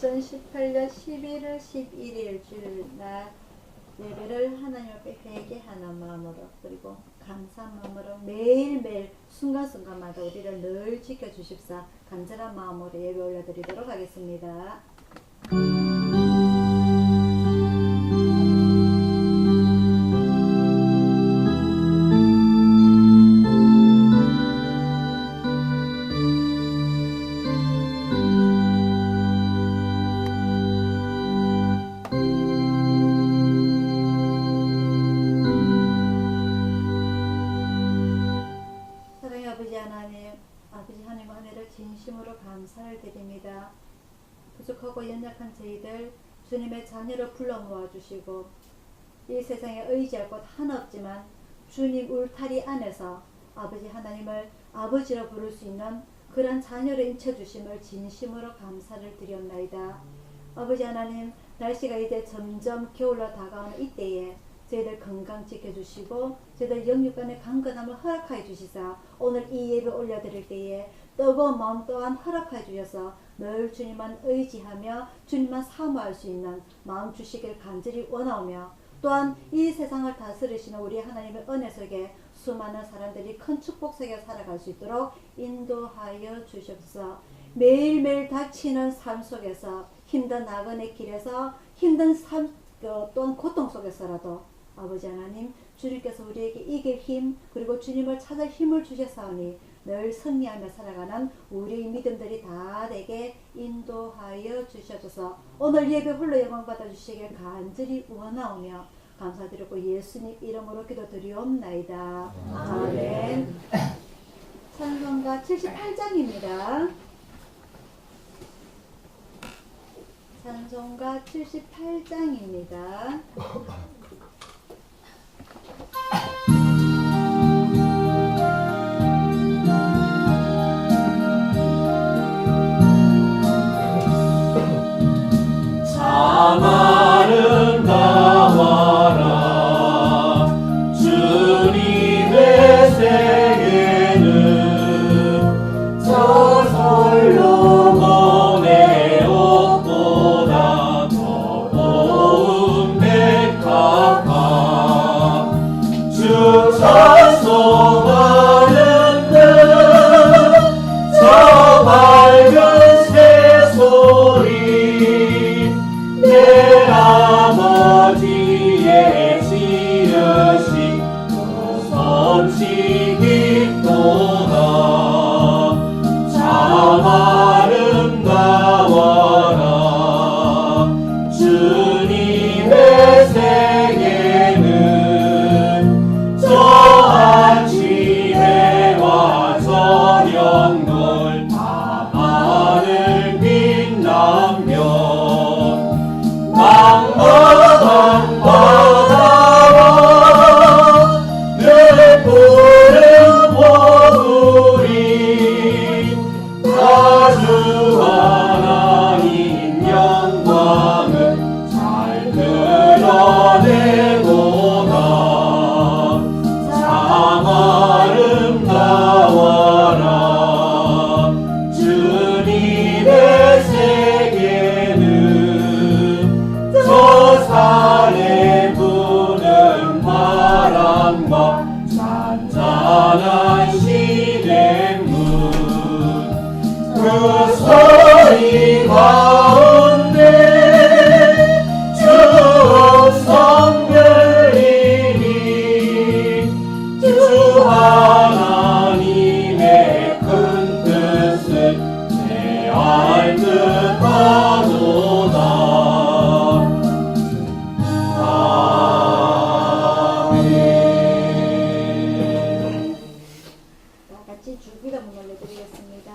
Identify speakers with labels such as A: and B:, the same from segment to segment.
A: 2018년 11월 11일 주일날 예배를 하나님 앞에 회개하는 마음으로 그리고 감사한 마음으로 매일매일 순간순간마다 우리를 늘 지켜주십사 간절한 마음으로 예배 올려드리도록 하겠습니다. 아버지 하나님 은혜를 진심으로 감사를 드립니다. 부족하고 연약한 저희들 주님의 자녀로 불러 모아주시고 이 세상에 의지할 곳 하나 없지만 주님 울타리 안에서 아버지 하나님을 아버지로 부를 수 있는 그런 자녀로 인쳐주심을 진심으로 감사를 드렸나이다. 아버지 하나님, 날씨가 이제 점점 겨울로 다가오는 이때에 저희들 건강 지켜주시고 저희들 영육간의 강건함을 허락하여 주시사 오늘 이 예배 올려드릴 때에 뜨거운 마음 또한 허락하여 주셔서 늘 주님만 의지하며 주님만 사모할 수 있는 마음 주시길 간절히 원하오며 또한 이 세상을 다스리시는 우리 하나님의 은혜 속에 수많은 사람들이 큰 축복 속에 살아갈 수 있도록 인도하여 주시옵소서. 매일매일 닥치는 삶 속에서 힘든 나그네 길에서 힘든 삶 또한 고통 속에서라도 아버지 하나님, 주님께서 우리에게 이길 힘 그리고 주님을 찾을 힘을 주셨사오니 늘 승리하며 살아가는 우리의 믿음들이 다 되게 인도하여 주셔서 오늘 예배 홀로 영광 받아주시길 간절히 원하오며 감사드리고 예수님 이름으로 기도드리옵나이다. 아멘. 찬송가 78장입니다. 찬송가 78장입니다.
B: 참 아름다워라 주님의 생애는 저절로 몸의 옷보다 더 고운 백합화 주 찬송하는 듯 저 밝은 새소리 내 아버지의 지으신 그 섬시 깊도다 참 아름다워라 주님의 생애는 저 아침에와 저녁물 밤하늘 빛나며 낭만한 바다와 늘 푸른 보물이 아주 하나님 영광을 잘 드러내도다 참 아름다워라 주님의 세계는 저 산에 부는 바람과 잔잔한 시냇물 그 소리 가운데 주 음성 들리니 주 하나님의 큰 뜻을 내알 듯하도다
A: 같이 주기도문 올려드리겠습니다.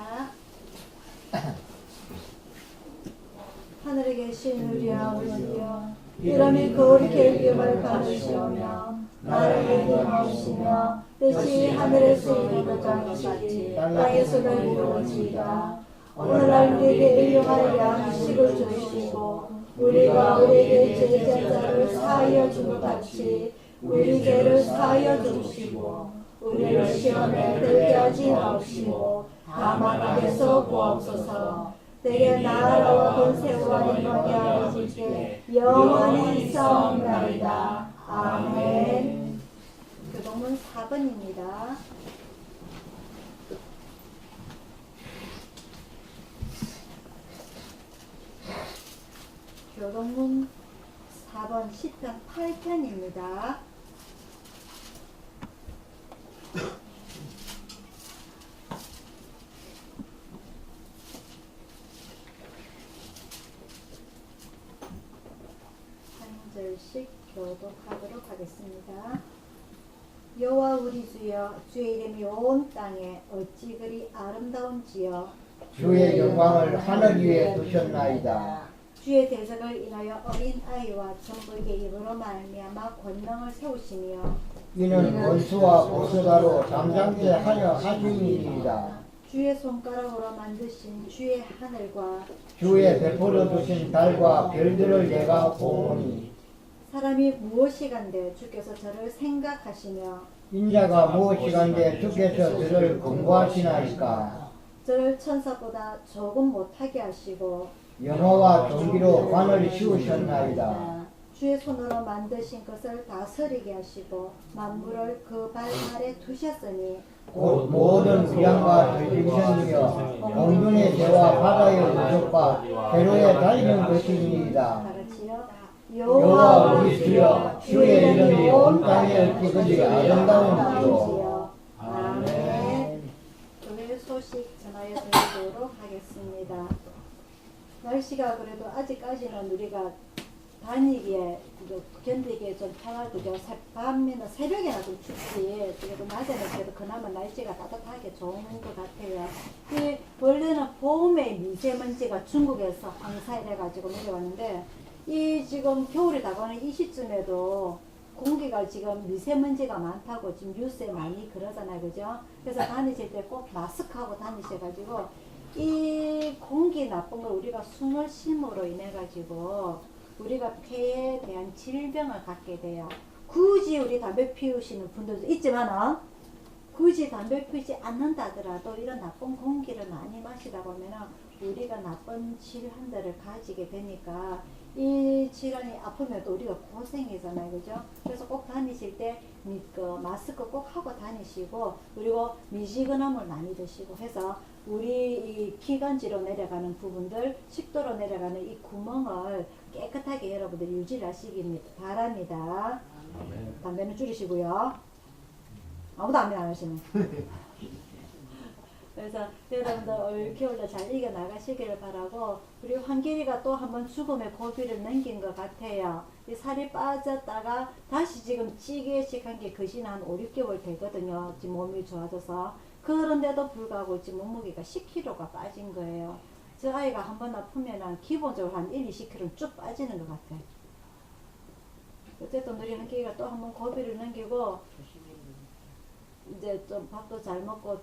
A: 하늘에 계신 우리 아버지여 이름이 거룩히 여김을 받으시오며 나라의 이름하시며 뜻이 하늘에서 이루어진 것 같이 땅에서도 이루어지이다. 오늘날 우리에게 일용할 양식을 주시고 우리가 우리에게 죄지은 자를 사하여 준 것 같이 우리 죄를 사하여 주시고 우리를 시험에 들게 하지 마옵시고 다만 악에서 구하옵소서. 내게 나라와 권세와 영광이 아버지께 영원히 있사옵나이다. 아멘. 교동문 4번입니다. 교동문 4번 시편 8편입니다. 한 절씩 교독하도록 하겠습니다. 여호와 우리 주여, 주의 이름이 온 땅에 어찌 그리 아름다운지요.
C: 주의 영광을 하늘 위에 두셨나이다.
A: 주의 대적을 인하여 어린 아이와 정복의 입으로 말미암아 권능을 세우시며
C: 이는 원수와 보수가로 잠잠케 하여 하시니이다.
A: 주의 손가락으로 만드신 주의 하늘과
C: 주의 베풀어 두신 달과 별들을 내가 보오니
A: 사람이 무엇이간데 주께서 저를 생각하시며
C: 인자가 무엇이간데 주께서 저를 공부하시나이까.
A: 저를 천사보다 조금 못하게 하시고
C: 영화와 종기로 관을 씌우셨나이다.
A: 주의 손으로 만드신 것을 다스리게 하시고 만물을 그 발 아래 두셨으니
C: 곧 모든 위안과 들리셨으며 공중의 새와 바다의 우석과 배로에 달리는 것이니이다.
A: 다같이요.
C: 여호와 우리 주여, 주의 이름이 온 땅에 어찌 그리 아름다운지요.
A: 아멘. 교회 소식 전하여 드리도록 하겠습니다. 날씨가 그래도 아직까지는 우리가 다니기에 견디기에 좀 편하고요. 밤에는 새벽에나 좀 춥지. 그래도 낮에는 그래도 그나마 날씨가 따뜻하게 좋은 것 같아요. 이 원래는 봄에 미세먼지가 중국에서 황사이래 가지고 내려왔는데 이 지금 겨울이 다가오는 이 시점에도 공기가 지금 미세먼지가 많다고 지금 뉴스에 많이 그러잖아요. 그죠? 그래서 다니실 때 꼭 마스크하고 다니셔가지고 이 공기 나쁜 걸 우리가 숨을 쉼으로 인해 가지고 우리가 폐에 대한 질병을 갖게 돼요. 굳이 우리 담배 피우시는 분들도 있지만 굳이 담배 피우지 않는다 하더라도 이런 나쁜 공기를 많이 마시다 보면 우리가 나쁜 질환들을 가지게 되니까 이 질환이 아프면 또 우리가 고생이잖아요. 그죠? 그래서 꼭 다니실 때 마스크 꼭 하고 다니시고 그리고 미지근한 물 많이 드시고 해서 우리 이 기관지로 내려가는 부분들 식도로 내려가는 이 구멍을 깨끗하게 여러분들이 유지를 하시기 바랍니다. 담배는 줄이시고요. 아무도 안 하시네. 그래서 여러분들 올겨울도 잘 이겨나가시기를 바라고 그리고 한길이가 또 한번 죽음의 고비를 넘긴 것 같아요. 이 살이 빠졌다가 다시 지금 찌개식한 게 거진 한 5, 6개월 되거든요. 지금 몸이 좋아져서 그런데도 불구하고 지금 몸무게가 10kg가 빠진 거예요. 저 아이가 한번 아프면 기본적으로 한 1, 20kg는 쭉 빠지는 것 같아요. 어쨌든 우리 한길이가 또 한번 고비를 넘기고 이제 좀 밥도 잘 먹고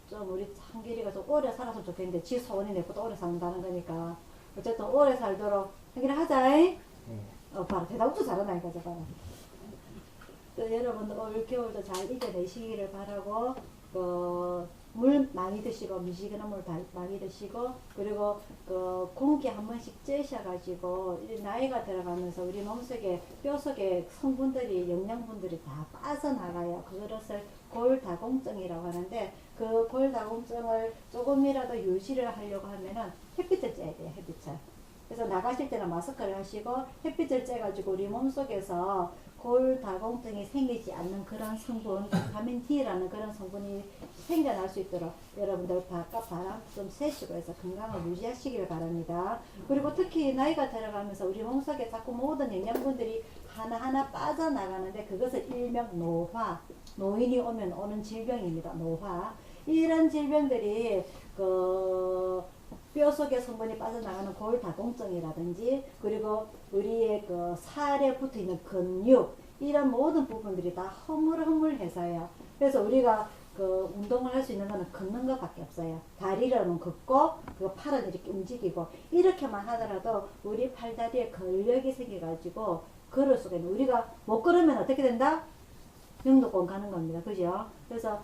A: 좀 우리 한길이가 좀 오래 살았으면 좋겠는데 지 소원이 내보다 오래 산다는 거니까 어쨌든 오래 살도록 한길이 하자이. 봐라 대답도 잘하나니까 저 봐라. 또 여러분들 올 겨울도 잘 이겨내시기를 바라고 물 많이 드시고 미지근한 물 많이 드시고 그리고 공기 한 번씩 쬐셔가지고 나이가 들어가면서 우리 몸속에 뼈 속에 성분들이 영양분들이 다 빠져나가요. 그것을 골다공증이라고 하는데 그 골다공증을 조금이라도 유지를 하려고 하면은 햇빛을 쬐야 돼요. 햇빛을. 그래서 나가실 때는 마스크를 하시고 햇빛을 쬐가지고 우리 몸속에서 골다공증이 생기지 않는 그런 성분, 비타민 D라는 그런 성분이 생겨날 수 있도록 여러분들 바깥 바람 좀 쐬시고 해서 건강을 유지하시길 바랍니다. 그리고 특히 나이가 들어가면서 우리 몸속에 자꾸 모든 영양분들이 하나하나 빠져나가는데 그것을 일명 노화, 노인이 오면 오는 질병입니다. 노화. 이런 질병들이 뼈 속에 성분이 빠져나가는 골다공증이라든지 그리고 우리의 살에 붙어있는 근육 이런 모든 부분들이 다 허물허물해서요. 그래서 우리가 운동을 할 수 있는 거는 걷는 것밖에 없어요. 다리로는 걷고 팔은 이렇게 움직이고 이렇게만 하더라도 우리 팔다리에 근력이 생겨가지고 걸을 수가 있는 우리가 못 걸으면 어떻게 된다? 영도권 가는 겁니다. 그죠? 그래서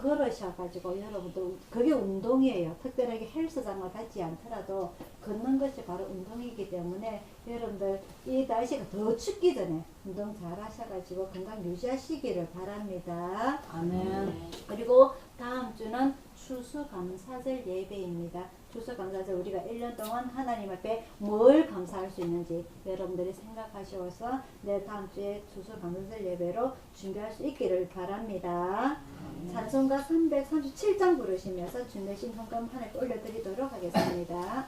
A: 걸으셔가지고 여러분들 그게 운동이에요. 특별하게 헬스장을 가지 않더라도 걷는 것이 바로 운동이기 때문에 여러분들 이 날씨가 더 춥기 전에 운동 잘 하셔가지고 건강 유지하시기를 바랍니다.
D: 아멘.
A: 그리고 다음 주는 추수감사절 예배입니다. 추수감사절 우리가 1년 동안 하나님 앞에 뭘 감사할 수 있는지 여러분들이 생각하셔서 다음 주에 추수감사절 예배로 준비할 수 있기를 바랍니다. 찬송가 337장 부르시면서 준내신 헌금 하나님 올려드리도록 하겠습니다.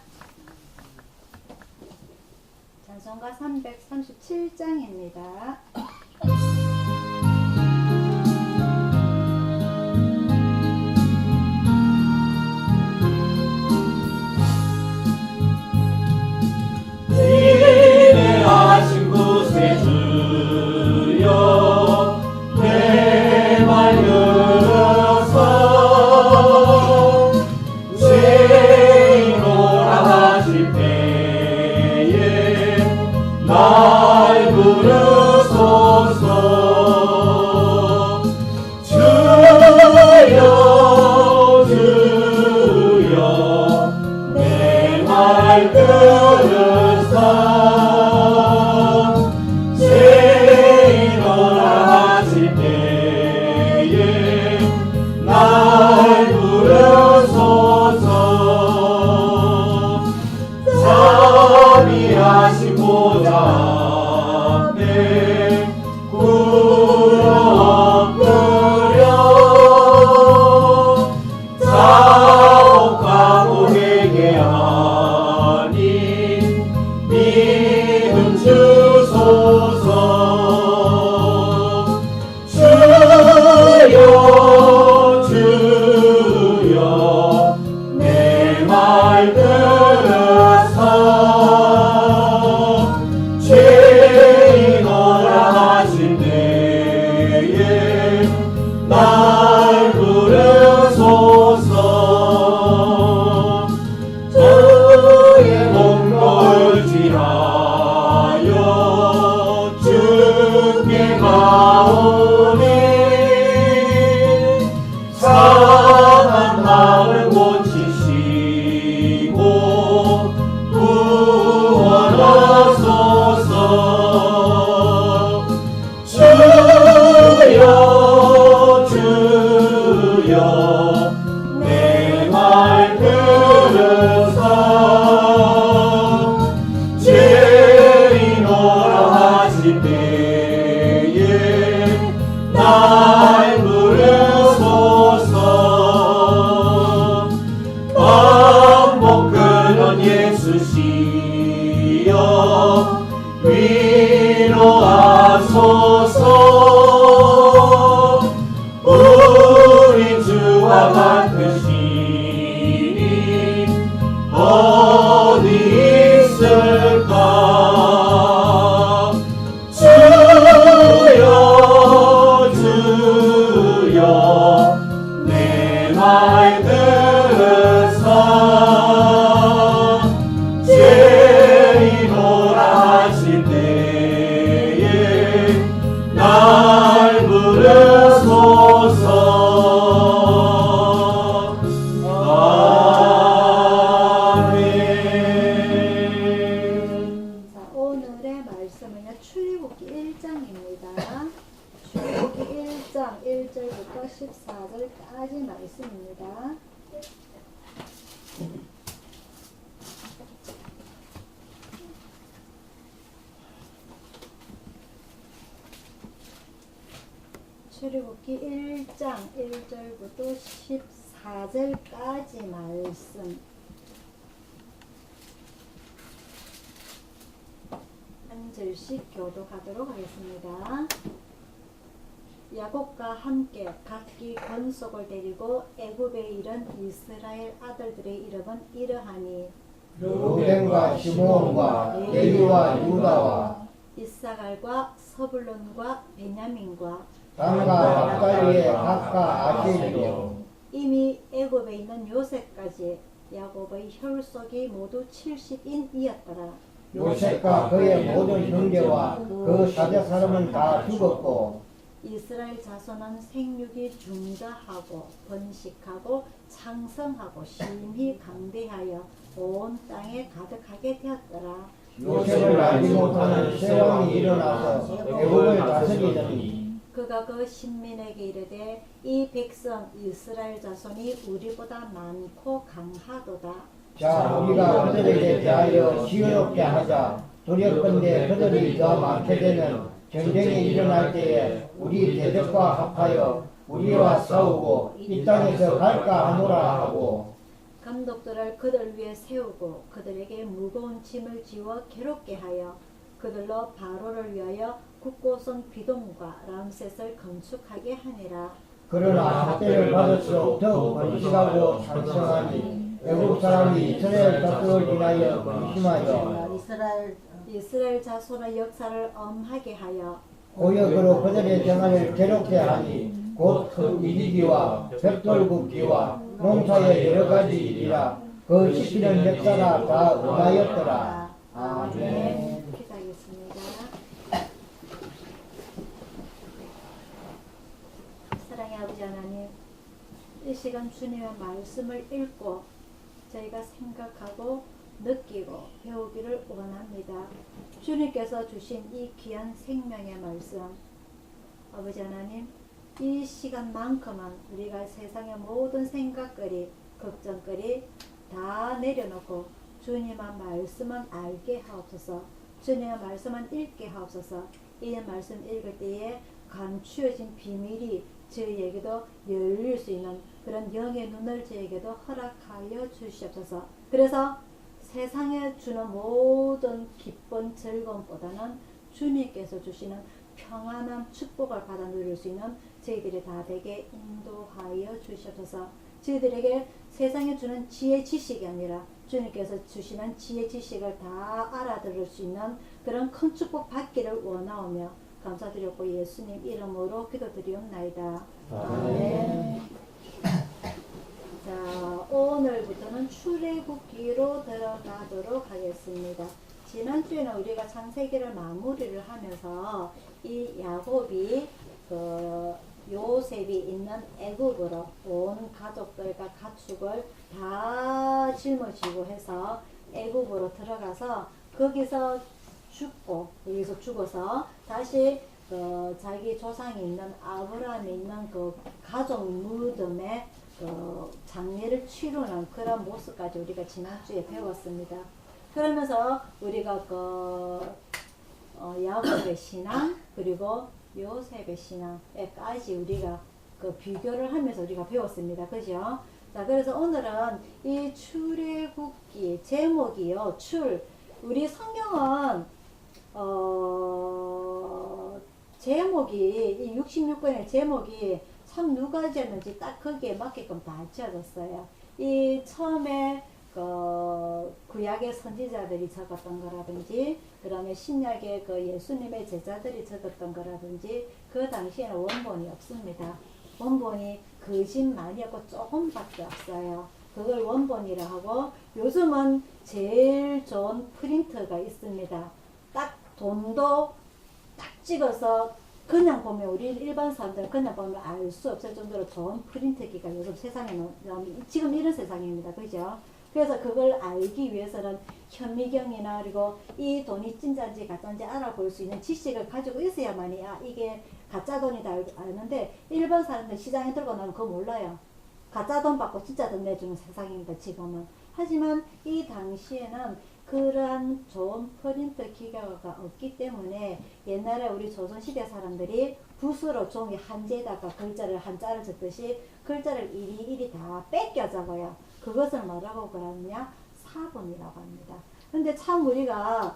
A: 찬송가 337장입니다.
B: 인내하신 곳에 주여 내 말 들으사 죄인오라 하실 때에 날 부르소서. 주여 주여 내 말 들으사 죄인오라 하실 때에 날 부르소서. 자비하신 보좌 앞에 꿇어 엎드려 자복하고 회개하니 믿음 주소서. 주여 주여 내 말 들으사 죄인오라 하신 때에 날 부르소서. 저의 몸을 지하여 주께 가오니 상한 마음을 고치시고 구원하소서. 주여 주여 내 말 들으사 죄인오라 하실 때에 날 부르소서. 반복 끊은 예수시여 위로하소서. 우리 주와 같으시니 어디 있을까. 주여 주여 내 말 들으사 죄인오라 하실 때에 날 부르소서. 아멘.
A: 자, 오늘의 말씀은요, 출애굽기 1장입니다. 출애굽기 1장 1절부터 14절까지 말씀입니다. 출애굽기 1장 1절부터 14절까지 말씀. 한 절씩 교독하도록 하겠습니다. 야곱과 함께 각기 권속을 데리고 애굽에 이른 이스라엘 아들들의 이름은 이러하니
C: 루벤과 시므온과 레위와 유다와
A: 이사갈과 서불론과 베냐민과
C: 단과 납달리의 각과 아셀이요
A: 이미 애굽에 있는 요셉까지 야곱의 혈속이 모두 70인이었더라.
C: 요셉과 그의 모든 형제와 그 사자 사람은 다 죽었고
A: 이스라엘 자손은 생육이 중다하고 번식하고 창성하고 심히 강대하여 온 땅에 가득하게 되었더라.
C: 요셉을 알지 못하는 새 왕이 일어나서 애국을 다스리더니
A: 그가 그 신민에게 이르되 이 백성 이스라엘 자손이 우리보다 많고 강하도다.
C: 자 우리가 그들에게 대하여 지혜롭게 하자. 두렵건대 그들이 더 많게 되면 전쟁이 일어날 때에 우리 대적과 합하여 우리와 싸우고 이 땅에서 갈까 하노라 하고
A: 감독들을 그들 위에 세우고 그들에게 무거운 짐을 지워 괴롭게 하여 그들로 바로를 위하여 굳고선 비동과 람셋을 건축하게 하니라.
C: 그러나 학대를 받을수록 더욱 번식하고 창성하니 외국 사람이 이스라엘 족속을 인하여 근심하여
A: 이스라엘 자손의 역사를 엄하게 하여
C: 고역으로 그들의 생활을 괴롭게 하니 곧 그 이기기와 벽돌 굽기와 농사의 여러 가지 일이라 그 시키는 역사가 다 응하였더라. 아멘.
A: 기도하겠습니다. 사랑의 아버지 하나님, 이 시간 주님의 말씀을 읽고 저희가 생각하고 느끼고 배우기를 원합니다. 주님께서 주신 이 귀한 생명의 말씀, 아버지 하나님, 이 시간만큼은 우리가 세상의 모든 생각거리, 걱정거리 다 내려놓고 주님의 말씀은 알게 하옵소서. 주님의 말씀은 읽게 하옵소서. 이 말씀 읽을 때에 감추어진 비밀이 저희에게도 열릴 수 있는 그런 영의 눈을 저에게도 허락하여 주시옵소서. 그래서 세상에 주는 모든 기쁜 즐거움보다는 주님께서 주시는 평안한 축복을 받아 누릴 수 있는 저희들이 다 되게 인도하여 주시옵소서. 저희들에게 세상에 주는 지혜 지식이 아니라 주님께서 주시는 지혜 지식을 다 알아들을 수 있는 그런 큰 축복 받기를 원하오며 감사드렸고 예수님 이름으로 기도드리옵나이다. 아멘. 자, 오늘부터는 출애굽기로 들어가도록 하겠습니다. 지난주에는 우리가 창세기를 마무리를 하면서 이 야곱이 그 요셉이 있는 애국으로 온 가족들과 가축을 다 짊어지고 해서 애국으로 들어가서 거기서 여기서 죽어서 다시 자기 조상이 있는 아브라함이 있는 그 가족 무덤에 장례를 치르는 그런 모습까지 우리가 지난주에 배웠습니다. 그러면서 우리가 야곱의 신앙 그리고 요셉의 신앙에까지 우리가 비교를 하면서 우리가 배웠습니다. 그죠? 자, 그래서 오늘은 이 출애굽기 제목이요. 우리 성경은 제목이 이 66권의 제목이 참 누가 지었는지 딱 거기에 맞게끔 다 지어졌어요. 이 처음에 구약의 선지자들이 적었던 거라든지 그 다음에 신약의 예수님의 제자들이 적었던 거라든지 그 당시에는 원본이 없습니다. 원본이 거짓말이었고 조금밖에 없어요. 그걸 원본이라 하고 요즘은 제일 좋은 프린터가 있습니다. 딱 돈도 딱 찍어서 그냥 보면 우리 일반 사람들은 그냥 보면 알 수 없을 정도로 좋은 프린터기가 요즘 세상에 지금 이런 세상입니다. 그죠? 그래서 그걸 알기 위해서는 현미경이나 그리고 이 돈이 진짜인지 가짜인지 알아볼 수 있는 지식을 가지고 있어야만이 이게 가짜 돈이다 아는데 일반 사람들 시장에 들고 나면 그거 몰라요. 가짜 돈 받고 진짜 돈 내주는 세상입니다. 지금은. 하지만 이 당시에는 그러한 좋은 프린터 기계가 없기 때문에 옛날에 우리 조선시대 사람들이 붓으로 종이 한지에다가 한자를 적듯이 글자를 이리이리 다 뺏겨 적어요. 그것을 뭐라고 그러느냐? 사본이라고 합니다. 근데 참 우리가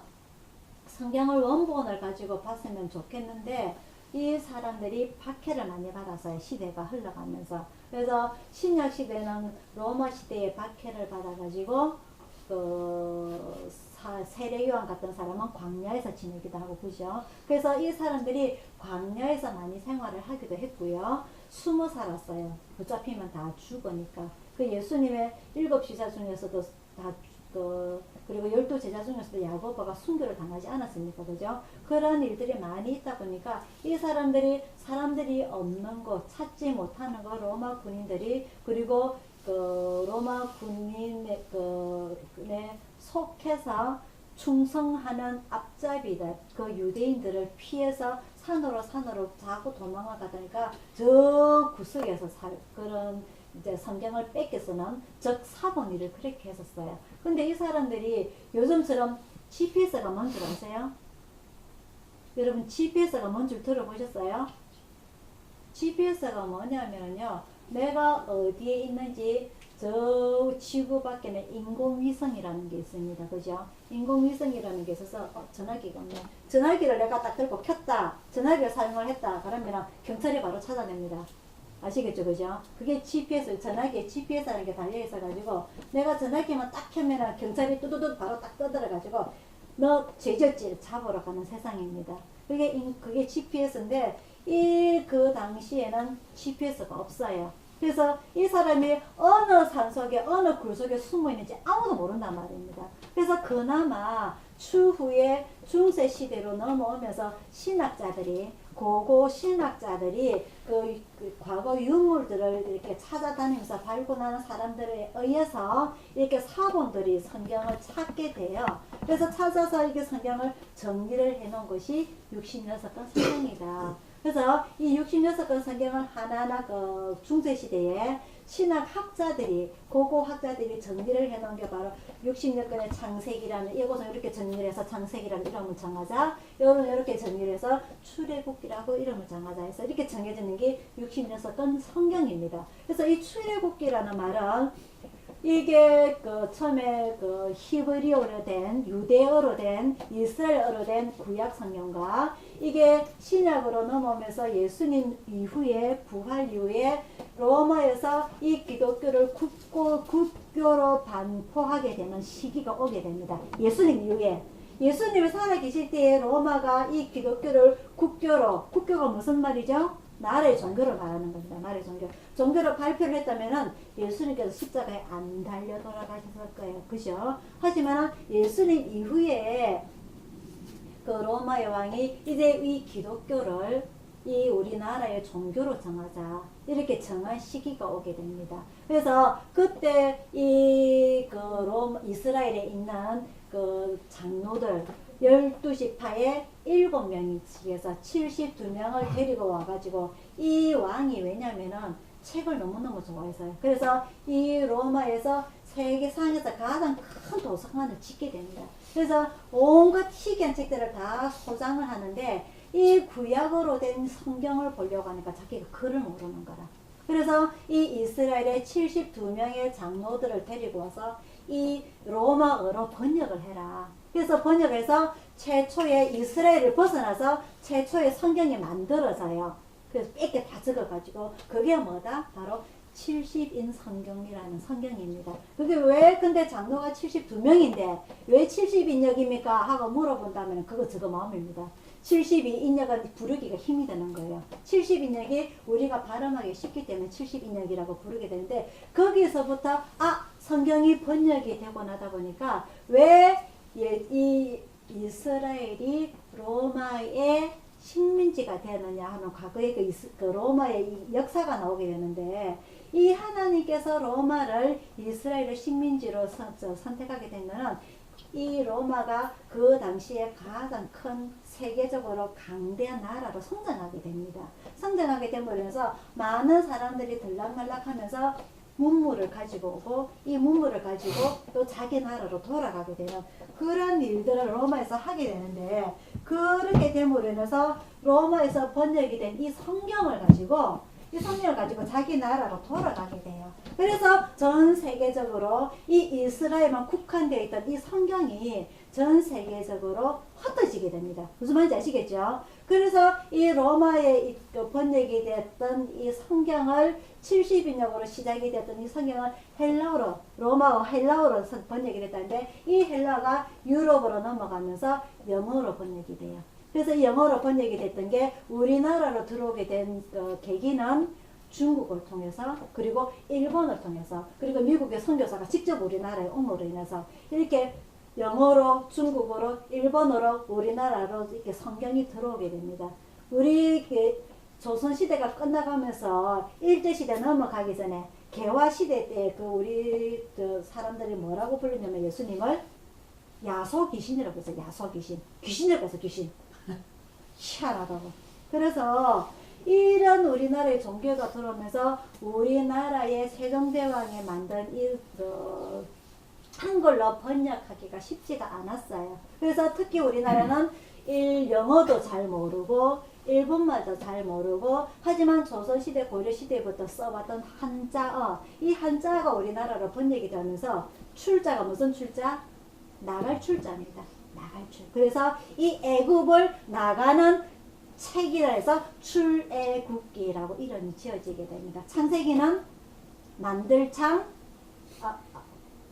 A: 성경을 원본을 가지고 봤으면 좋겠는데 이 사람들이 박해를 많이 받았어요. 시대가 흘러가면서. 그래서 신약 시대는 로마 시대에 박해를 받아가지고 세례요한 같은 사람은 광야에서 지내기도 하고 그죠. 그래서 이 사람들이 광야에서 많이 생활을 하기도 했고요. 숨어 살았어요. 붙잡히면 다 죽으니까. 그 예수님의 7 지사 중에서도 다 그리고 12제자 중에서도 야고보가 순교를 당하지 않았습니까? 그죠? 그런 일들이 많이 있다 보니까 이 사람들이 없는 곳, 찾지 못하는 거 로마 군인들이, 그리고 로마 군인의 속해서 충성하는 앞잡이들, 그 유대인들을 피해서 산으로 자꾸 도망을 가다니까 저 구석에서 그런 이제 성경을 뺏겨서는 즉 사본일을 그렇게 했었어요. 근데 이 사람들이 요즘처럼 GPS가 뭔 줄 아세요? 여러분 GPS가 뭔 줄 들어보셨어요? GPS가 뭐냐면요, 내가 어디에 있는지 저 지구 밖에는 인공위성이라는 게 있습니다. 그죠? 인공위성이라는 게 있어서 전화기가 없네. 전화기를 내가 딱 들고 켰다, 전화기를 사용을 했다 그러면 경찰이 바로 찾아냅니다. 아시겠죠? 그죠? 그게 GPS, 전화기에 GPS라는 게 달려 있어 가지고 내가 전화기만 딱 켜면 경찰이 뚜두두 바로 딱 떠들어 가지고 너 죄졌지 잡으러 가는 세상입니다. 그게 GPS인데 그 당시에는 GPS가 없어요. 그래서 이 사람이 어느 산속에 어느 굴 속에 숨어 있는지 아무도 모른단 말입니다. 그래서 그나마 추후에 중세 시대로 넘어오면서 고고 신학자들이 그 과거 유물들을 이렇게 찾아다니면서 발굴하는 사람들에 의해서 이렇게 사본들이 성경을 찾게 돼요. 그래서 찾아서 이게 성경을 정리를 해 놓은 것이 66권 성경이다. 그래서 이 66권 성경을 하나하나 그 중세시대에 고고 학자들이 정리를 해 놓은 게 바로 66권의 창세기라는, 이것은 이렇게 정리를 해서 창세기라는 이름을 정하자, 이거는 이렇게 정리를 해서 출애굽기라고 이름을 정하자 해서 이렇게 정해지는 게 66권 성경입니다. 그래서 이 출애굽기라는 말은 이게 처음에 히브리어로 된, 유대어로 된, 이스라엘어로 된 구약 성경과 이게 신약으로 넘어오면서 예수님 이후에, 부활 이후에 로마에서 이 기독교를 국교로 반포하게 되는 시기가 오게 됩니다. 예수님 이후에. 예수님이 살아계실 때에 로마가 이 기독교를 국교가 무슨 말이죠? 나라의 종교를 말하는 겁니다. 나라의 종교를 발표를 했다면은 예수님께서 십자가에 안 달려 돌아가셨을 거예요. 그죠? 하지만 예수님 이후에 그 로마의 왕이 이제 이 기독교를 이 우리나라의 종교로 정하자, 이렇게 정한 시기가 오게 됩니다. 그래서 그때 이스라엘에 있는 그 장로들 12지파에 7명에서 72명을 데리고 와가지고 이 왕이, 왜냐면은 책을 너무너무 좋아해서요. 그래서 이 로마에서 세계상에서 가장 큰 도서관을 짓게 됩니다. 그래서 온갖 희귀한 책들을 다 소장을 하는데 이 구약으로 된 성경을 보려고 하니까 자기가 글을 모르는 거라. 그래서 이 이스라엘의 72명의 장로들을 데리고 와서 이 로마어로 번역을 해라. 그래서 번역해서 최초의 이스라엘을 벗어나서 최초의 성경이 만들어져요. 그래서 빽게 다 적어가지고 그게 뭐다? 바로 70인 성경이라는 성경입니다. 그게 왜 근데 장로가 72명인데 왜 70인역입니까? 하고 물어본다면 그거 저거 마음입니다. 72인역은 부르기가 힘이 드는 거예요. 70인역이 우리가 발음하기 쉽기 때문에 70인역이라고 부르게 되는데, 거기서부터 성경이 번역이 되고 나다 보니까 왜 이 이스라엘이 로마의 식민지가 되느냐 하는 과거의 그 로마의 이 역사가 나오게 되는데, 이 하나님께서 로마를 이스라엘의 식민지로 선택하게 된 것은 이 로마가 그 당시에 가장 큰 세계적으로 강대한 나라로 성장하게 됩니다. 성장하게 되면서 많은 사람들이 들락날락하면서 문물을 가지고 오고 이 문물을 가지고 또 자기 나라로 돌아가게 되는 그런 일들을 로마에서 하게 되는데, 그렇게 됨으로 인해서 로마에서 번역이 된 이 성경을 가지고 자기 나라로 돌아가게 돼요. 그래서 전 세계적으로 이 이스라엘만 국한되어 있던 이 성경이 전 세계적으로 흩어지게 됩니다. 무슨 말인지 아시겠죠? 그래서 이 로마에 번역이 됐던 이 성경을 70인역으로 시작이 됐던 이 성경을 헬라어로, 로마어 헬라어로 번역이 됐다는데, 이 헬라가 유럽으로 넘어가면서 영어로 번역이 돼요. 그래서 영어로 번역이 됐던 게 우리나라로 들어오게 된 계기는 중국을 통해서 그리고 일본을 통해서 그리고 미국의 선교사가 직접 우리나라에 옴으로 인해서 이렇게 영어로 중국어로 일본어로 우리나라로 이렇게 성경이 들어오게 됩니다. 우리 조선시대가 끝나가면서 일제시대 넘어가기 전에 개화시대 때 그 우리 사람들이 뭐라고 부르냐면 예수님을 야소귀신이라고 해서 야소귀신, 귀신이라고 해서 귀신. 희한하다고. 그래서 이런 우리나라의 종교가 들어오면서 우리나라의 세종대왕이 만든 이 한글로 번역하기가 쉽지가 않았어요. 그래서 특히 우리나라는 영어도 잘 모르고 일본말도 잘 모르고 하지만 조선시대 고려시대부터 써왔던 한자어, 이 한자가 우리나라로 번역이 되면서 출자가 무슨 출자? 나갈 출자입니다. 나갈 출. 그래서 이 애굽을 나가는 책이라 해서 출애굽기라고 이름이 지어지게 됩니다. 창세기는 만들창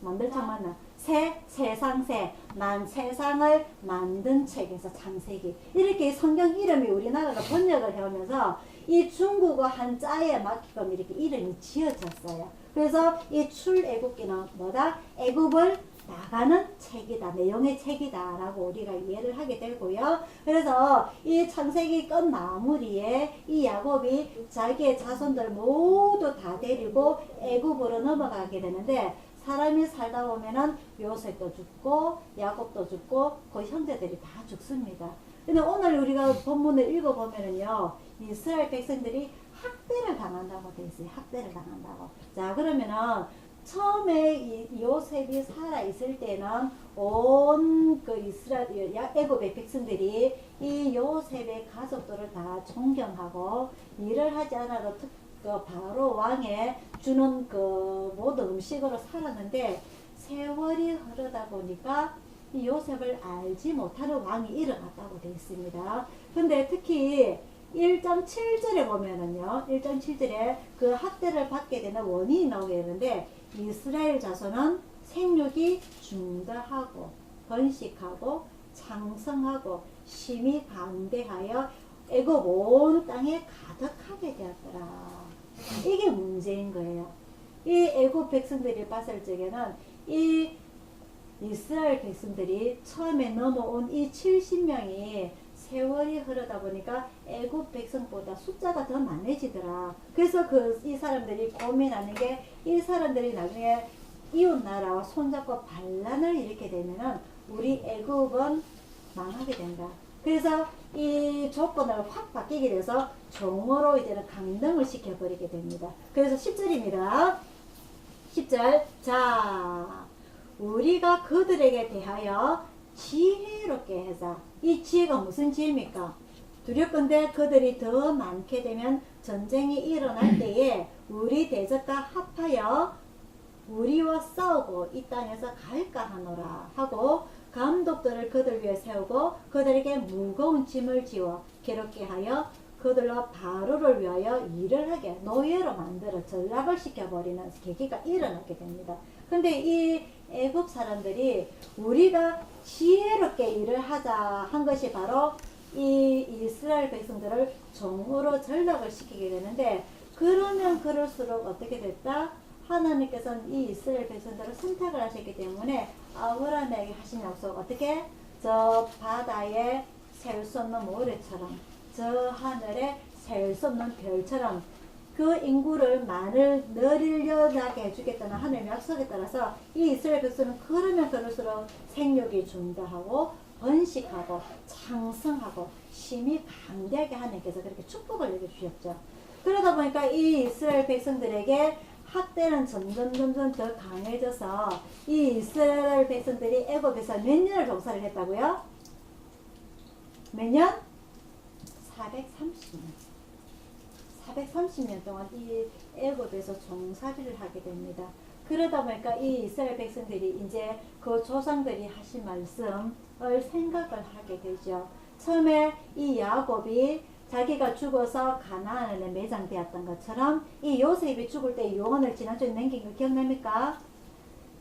A: 맞나? 세상새, 세상을 만든 책에서 창세기. 이렇게 성경 이름이 우리나라가 번역을 해오면서 이 중국어 한자에 맞게끔 이렇게 이름이 지어졌어요. 그래서 이 출애굽기는 뭐다? 애굽을 나가는 책이다, 내용의 책이다 라고 우리가 이해를 하게 되고요. 그래서 이 창세기 끝 마무리에 이 야곱이 자기의 자손들 모두 다 데리고 애굽으로 넘어가게 되는데, 사람이 살다 보면은 요셉도 죽고 야곱도 죽고 그 형제들이 다 죽습니다. 근데 오늘 우리가 본문을 읽어보면은요, 이스라엘 백성들이 학대를 당한다고 돼 있어요. 학대를 당한다고. 자, 그러면은 처음에 이 요셉이 살아 있을 때는 온 그 이스라엘 애굽의 백성들이 이 요셉의 가족들을 다 존경하고 일을 하지 않아도 그 바로 왕에 주는 그 모든 음식으로 살았는데, 세월이 흐르다 보니까 이 요셉을 알지 못하는 왕이 일어났다고 되어 있습니다. 근데 특히 1장 7절에 보면은요, 1장 7절에 그 학대를 받게 되는 원인이 나오게 되는데, 이스라엘 자손은 생육이 중다하고 번식하고 창성하고 심히 강대하여 애굽 온 땅에 가득하게 되었더라. 이게 문제인 거예요. 이 애굽 백성들이 봤을 적에는 이 이스라엘 백성들이 처음에 넘어온 이 70명이 세월이 흐르다 보니까 애굽 백성보다 숫자가 더 많아지더라. 그래서 이 사람들이 고민하는 게, 이 사람들이 나중에 이웃 나라와 손잡고 반란을 일으키게 되면은 우리 애굽은 망하게 된다. 그래서 이 조건을 확 바뀌게 돼서 종으로 이제는 강등을 시켜버리게 됩니다. 그래서 10절입니다. 10절. 자, 우리가 그들에게 대하여 지혜롭게 해서, 이 지혜가 무슨 지혜입니까? 두렵건대 그들이 더 많게 되면 전쟁이 일어날 때에 우리 대적과 합하여 우리와 싸우고 이 땅에서 갈까 하노라 하고, 감독들을 그들 위에 세우고 그들에게 무거운 짐을 지워 괴롭게 하여 그들로 바로를 위하여 일을 하게 노예로 만들어 전락을 시켜버리는 계기가 일어나게 됩니다. 근데 이 애굽 사람들이 우리가 지혜롭게 일을 하자 한 것이 바로 이 이스라엘 백성들을 종으로 전락을 시키게 되는데, 그러면 그럴수록 어떻게 됐다? 하나님께서는 이 이스라엘 백성들을 선택을 하셨기 때문에 아브라함에게 하신 약속, 어떻게? 저 바다에 셀 수 없는 모래처럼, 저 하늘에 셀 수 없는 별처럼 그 인구를 늘려나게 해주겠다는 하나님의 약속에 따라서 이 이스라엘 백성은 그러면 그럴수록 생육이 중다하고 번식하고 창성하고 심히 강대하게 하나님께서 그렇게 축복을 내려주셨죠. 그러다 보니까 이 이스라엘 백성들에게 학대는 점점 더 강해져서 이 이스라엘 백성들이 애굽에서 몇 년을 종살이를 했다고요? 몇 년? 430년. 430년 동안 이 애굽에서 종살이를 하게 됩니다. 그러다 보니까 이 이스라엘 백성들이 이제 그 조상들이 하신 말씀을 생각을 하게 되죠. 처음에 이 야곱이 자기가 죽어서 가나안에 매장되었던 것처럼 이 요셉이 죽을 때 유언을 지난주에 남긴 거 기억납니까?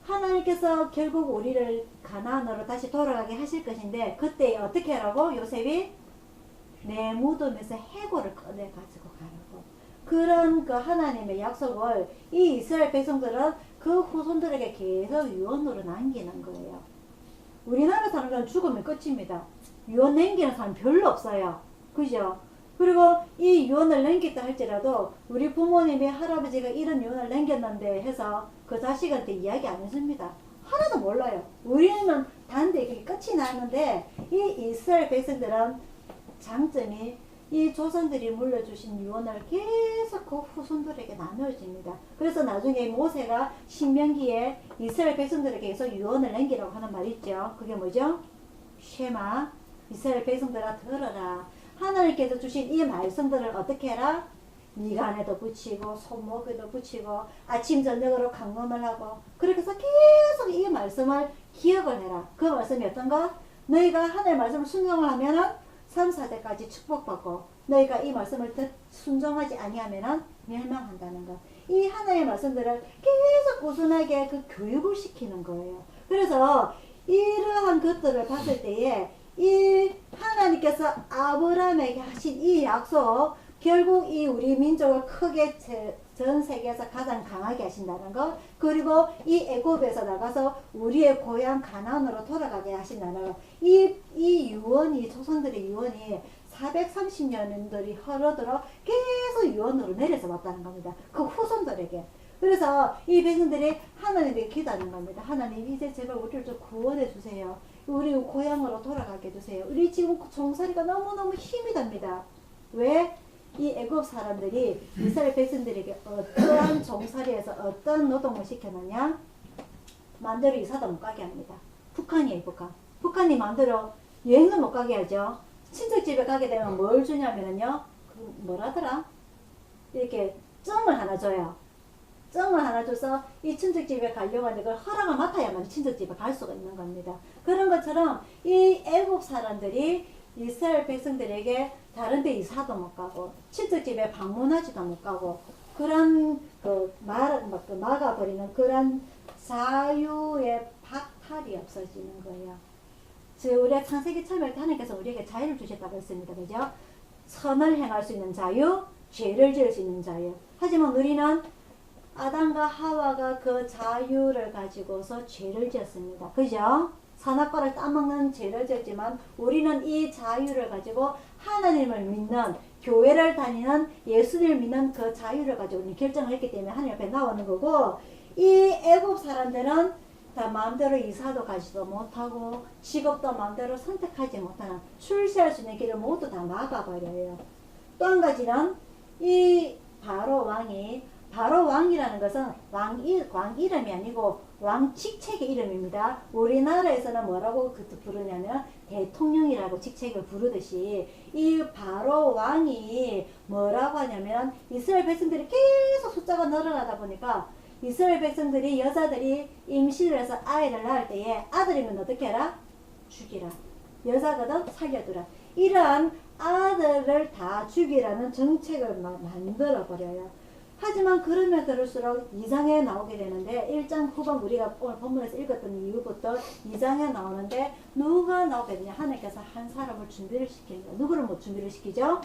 A: 하나님께서 결국 우리를 가나안으로 다시 돌아가게 하실 것인데, 그때 어떻게 하라고? 요셉이 내 무덤에서 해골을 꺼내 가지고 가라고. 그런 그 하나님의 약속을 이 이스라엘 백성들은 그 후손들에게 계속 유언으로 남기는 거예요. 우리나라 사람들은 죽으면 끝입니다. 유언 남기는 사람 별로 없어요. 그죠? 그리고 이 유언을 남겼다 할지라도 우리 부모님이 할아버지가 이런 유언을 남겼는데 해서 그 자식한테 이야기 안 해줍니다. 하나도 몰라요. 우리는 단데 그게 끝이 나는데 이 이스라엘 백성들은 장점이 이 조상들이 물려주신 유언을 계속 그 후손들에게 나눠줍니다. 그래서 나중에 모세가 신명기에 이스라엘 백성들에게 계속 유언을 남기라고 하는 말이 있죠. 그게 뭐죠? 쉐마, 이스라엘 백성들아 들어라. 하나님께서 주신 이 말씀들을 어떻게 해라? 미간에도 붙이고 손목에도 붙이고 아침 저녁으로 강론을 하고 그렇게 해서 계속 이 말씀을 기억을 해라. 그 말씀이 어떤 것? 너희가 하나님의 말씀을 순종을 하면은 3, 4대까지 축복받고 너희가 이 말씀을 순종하지 아니하면은 멸망한다는 것. 이 하나님의 말씀들을 계속 꾸준하게 그 교육을 시키는 거예요. 그래서 이러한 것들을 봤을 때에 이 하나님께서 아브라함에게 하신 이 약속, 결국 이 우리 민족을 크게 전 세계에서 가장 강하게 하신다는 것, 그리고 이 애굽에서 나가서 우리의 고향 가나안으로 돌아가게 하신다는 것, 이 유언이, 조상들의 유언이 430년들이 흐르도록 계속 유언으로 내려서 왔다는 겁니다. 그 후손들에게. 그래서 이 백성들이 하나님에게 기도하는 겁니다. 하나님, 이제 제발 우리를 좀 구원해 주세요. 우리 고향으로 돌아가게 해주세요. 우리 지금 종살이가 너무너무 힘이 듭니다. 왜? 이 애굽 사람들이 이스라엘 백성들에게 어떠한 종살이에서 어떤 노동을 시켰느냐? 마음대로 이사도 못 가게 합니다. 북한이에요, 북한. 북한이 마음대로 여행도 못 가게 하죠. 친척집에 가게 되면 뭘 주냐면요, 그 뭐라더라? 이렇게 점을 하나 줘요. 점을 하나 줘서 이 친척집에 가려고 하는데 그걸 허락을 맡아야만 친척집에 갈 수가 있는 겁니다. 그런 것처럼 이 애국 사람들이 이스라엘 백성들에게 다른 데 이사도 못 가고 친척집에 방문하지도 못 가고 그런 막아버리는 그런 자유의 박탈이 없어지는 거예요. 우리가 창세기 처음에 하나님께서 우리에게 자유를 주셨다고 했습니다. 그죠? 선을 행할 수 있는 자유, 죄를 지을 수 있는 자유. 하지만 우리는 아담과 하와가 그 자유를 가지고서 죄를 지었습니다. 그죠? 선악과를 따먹는 죄를 지었지만 우리는 이 자유를 가지고 하나님을 믿는, 교회를 다니는, 예수님을 믿는 그 자유를 가지고 우리는 결정을 했기 때문에 하나님 앞에 나오는 거고, 이 애국 사람들은 다 마음대로 이사도 가지도 못하고 직업도 마음대로 선택하지 못하는, 출세할 수 있는 길을 모두 다 막아버려요. 또 한 가지는 이 바로 왕이라는 것은 왕 이름이 아니고 왕 직책의 이름입니다. 우리나라에서는 뭐라고 부르냐면 대통령이라고 직책을 부르듯이 이 바로 왕이 뭐라고 하냐면 이스라엘 백성들이 계속 숫자가 늘어나다 보니까 이스라엘 백성들이 여자들이 임신을 해서 아이를 낳을 때에 아들이면 어떻게 해라? 죽이라. 여자거든 살려두라. 이러한 아들을 다 죽이라는 정책을 만들어 버려요. 하지만 그러면 그럴수록 2장에 나오게 되는데 1장 후반 우리가 오늘 본문에서 읽었던 이유부터 2장에 나오는데 누가 나오게 되냐? 하나님께서 한 사람을 준비를 시키는 거예요. 누구를 못 준비를 시키죠?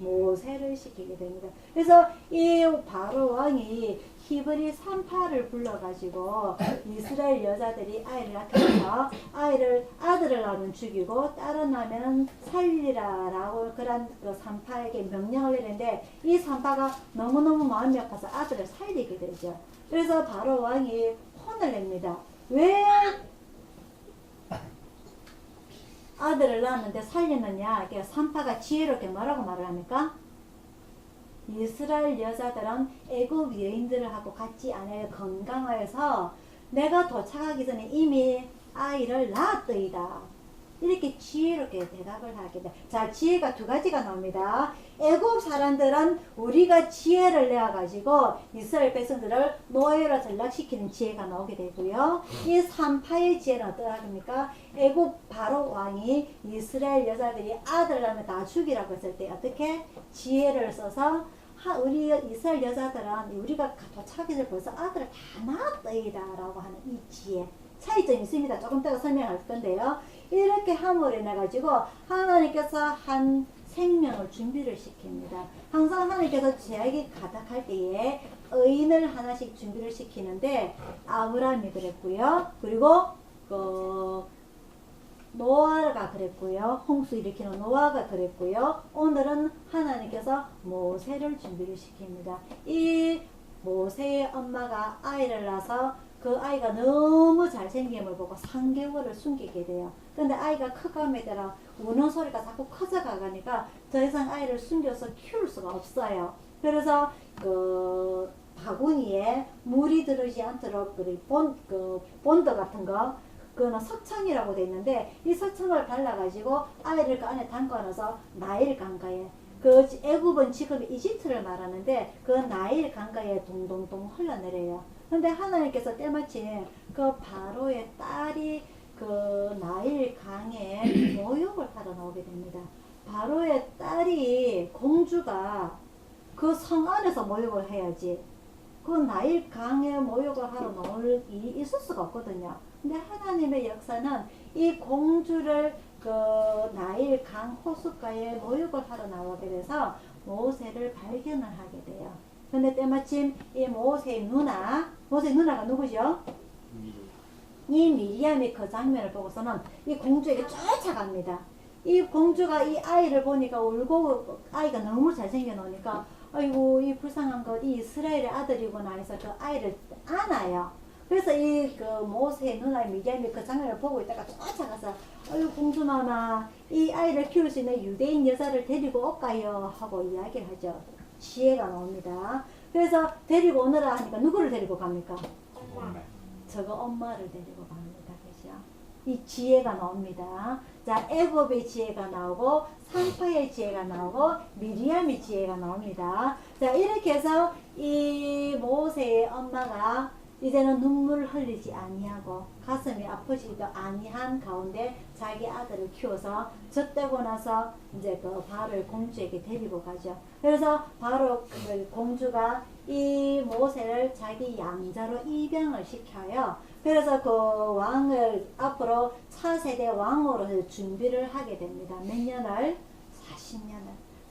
A: 모세를 시키게 됩니다. 그래서 이 바로 왕이 히브리 산파를 불러가지고 이스라엘 여자들이 아이를 낳고서 아들을 낳으면 죽이고 딸을 낳으면 살리라라고 그런 그 산파에게 명령을 내리는데 이 산파가 너무너무 마음이 아파서 아들을 살리게 되죠. 그래서 바로 왕이 혼을 냅니다. 왜 아들을 낳았는데 살렸느냐? 산파가 지혜롭게 뭐라고 말을 합니까? 이스라엘 여자들은 애굽 여인들을 하고 같지 않아요. 건강해서 내가 도착하기 전에 이미 아이를 낳았더이다. 이렇게 지혜롭게 대답을 하게 돼. 자, 지혜가 두 가지가 나옵니다. 애굽 사람들은 우리가 지혜를 내어가지고 이스라엘 백성들을 노예로 전락시키는 지혜가 나오게 되고요. 이 산파의 지혜는 어떠합니까? 애굽 바로 왕이 이스라엘 여자들이 아들을 낳으면 다 죽이라고 했을 때 어떻게? 지혜를 써서 우리 이스라엘 여자들은 우리가 도착하기 전에 벌써 아들을 다 낳았더이다 라고 하는 이 지혜. 차이점이 있습니다. 조금 이따가 설명할 건데요. 이렇게 함으로 인해 가지고 하나님께서 한 생명을 준비를 시킵니다. 항상 하나님께서 제약이 가득할 때에 의인을 하나씩 준비를 시키는데 아브라함이 그랬고요. 그리고 노아가 그랬고요. 홍수 일으키는 노아가 그랬고요. 오늘은 하나님께서 모세를 준비를 시킵니다. 이 모세의 엄마가 아이를 낳아서 그 아이가 너무 잘생김을 보고 3개월을 숨기게 돼요. 근데 아이가 커감에 따라 우는 소리가 자꾸 커져가니까 더 이상 아이를 숨겨서 키울 수가 없어요. 그래서 그 바구니에 물이 들어오지 않도록 본드 같은 거, 그거는 석청이라고 돼 있는데 이 석청을 발라가지고 아이를 그 안에 담궈놔서 나일 강가에, 그 애굽은 지금 이집트를 말하는데 그 나일 강가에 동동동 흘러내려요. 근데 하나님께서 때마침 그 바로의 딸이 그 나일 강에 모욕을 하러 나오게 됩니다. 바로의 딸이 공주가 그 성 안에서 모욕을 해야지 그 나일 강에 모욕을 하러 나올 일이 있을 수가 없거든요. 근데 하나님의 역사는 이 공주를 그 나일 강 호숫가에 모욕을 하러 나오게 돼서 모세를 발견을 하게 돼요. 근데 때마침 이 모세의 누나가 누구죠? 이 미리암이 그 장면을 보고서는 이 공주에게 쫓아갑니다. 이 공주가 이 아이를 보니까 울고, 아이가 너무 잘생겨 놓으니까 아이고 이 불쌍한 거 이 이스라엘의 아들이구나 해서 그 아이를 안아요. 그래서 이 그 모세의 누나 미리암이 그 장면을 보고 있다가 쫓아가서 아이고 공주 마마, 이 아이를 키울 수 있는 유대인 여자를 데리고 올까요? 하고 이야기를 하죠. 지혜가 나옵니다. 그래서 데리고 오느라 하니까 누구를 데리고 갑니까? 저거 엄마를 데리고 갑니다. 그죠? 이 지혜가 나옵니다. 자, 애굽의 지혜가 나오고 산파의 지혜가 나오고 미리암의 지혜가 나옵니다. 자, 이렇게 해서 이 모세의 엄마가 이제는 눈물을 흘리지 아니하고 가슴이 아프지도 아니한 가운데 자기 아들을 키워서 젖되고 나서 이제 그 바로의 공주에게 데리고 가죠. 그래서 바로 그 공주가 이 모세를 자기 양자로 입양을 시켜요. 그래서 그 왕을 앞으로 차세대 왕으로 준비를 하게 됩니다. 몇 년을?